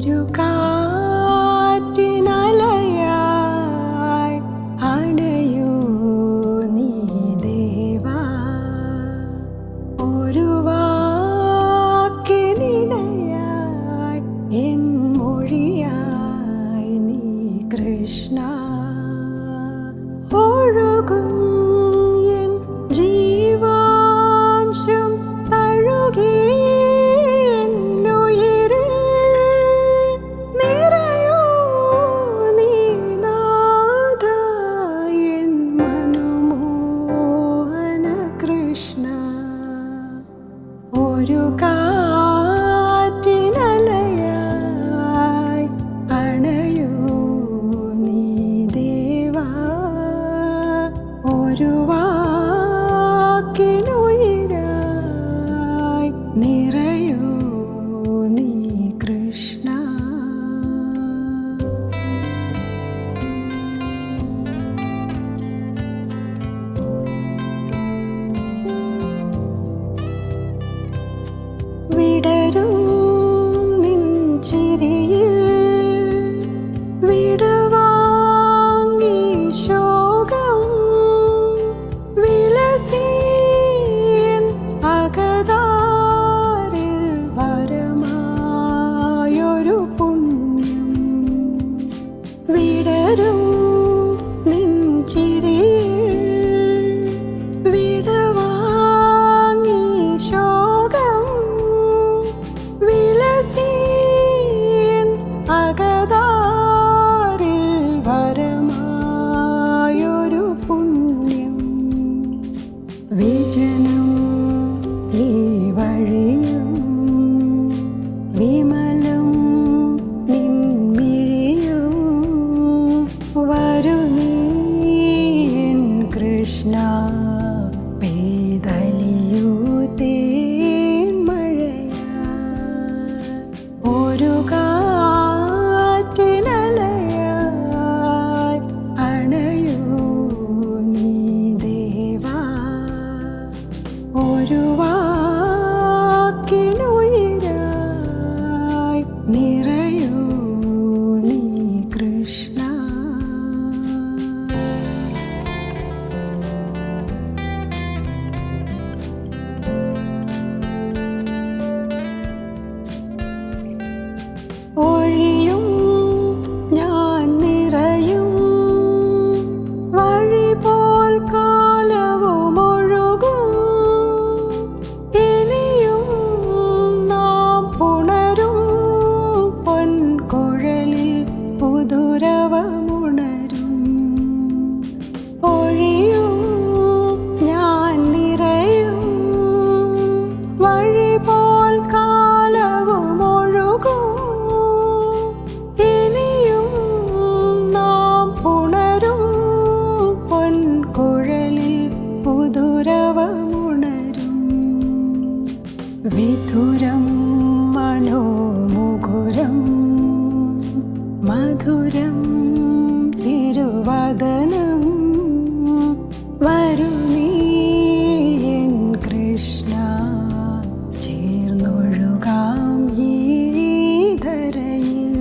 ഒരു കാറ്റിനലയായി അണയൂ നീ ദേവാ. ഒരു വാക്കിനിണയായി എൻ മൊഴിയായി നീ കൃഷ്ണ. ഒഴുകും എൻ ജീവാംശം തഴുകി ഒരു കാറ്റിനലയായി അണയൂ നീ ദേവാ. ഒരു വാക്കിനുയിരായി നിറയൂ നീ കൃഷ്ണ. വിടരും നിൻ ചിരിയിൽ വിടവാങ്ങി ശോകം വിലസീൻ അകതാരിൽ വരമായൊരു പുണ്യം. വിടരും നിൻ ചിരിയിൽ വിടവാങ്ങി ശോകം വിലസീൻ അകതാരിൽ വരമായൊരു പുണ്യം. വിജനം ഈ വഴിയും വിമലം നിൻമിഴിയും വരു നീ എൻ കൃഷ്ണ. പേതലിയൂ ഒരു കാറ്റിനലയായി അണയൂ നീ ദേവാ. ഒരു വാക്കിനുയിരായി നിറയൂ നീ കൃഷ്ണ. ഒഴിയും ഞാൻ നിറയും വഴി പോൽ കാലവും ഒഴുകും. ഇനിയും നാം പുണരും പൊൻകുഴലിൽ പുതുരവമുണരും. ഒഴിയും ഞാൻ നിറയും വഴി പോൽ കാലവും ഒഴുകും. വിധുരം മനോമുകുരം മധുരം തിരുവദനം വരു നീ എൻ കൃഷ്ണ. ചേർന്നൊഴുകാം ഈ ധരയിൽ.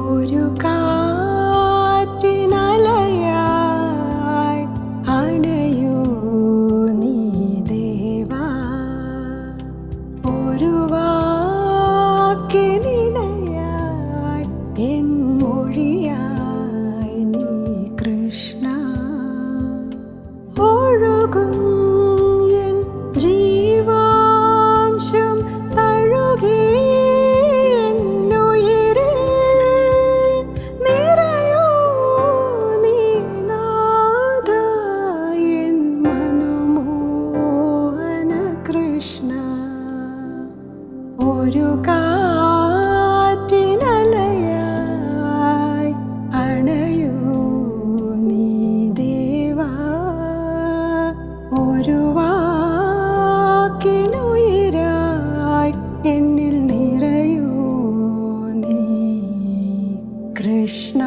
ഒരു കാറ്റിനലയായി അണയൂ നീ ദേവാ. ഒരു വാക്കിനിണയായി എൻ മൊഴിയായി നീ കൃഷ്ണ. ഒഴുകും എൻ ജീവാംശം തഴുകി എന്നുയിരിൽ നിറയൂ നീ നാഥ എൻ മനോമോഹന കൃഷ്ണ. ഒരു കാറ്റിനലയായി അണയൂ നീ ദേവാ. ഒരു വാക്കിനുയിരായി എന്നിൽ നിറയൂ നീ കൃഷ്ണ.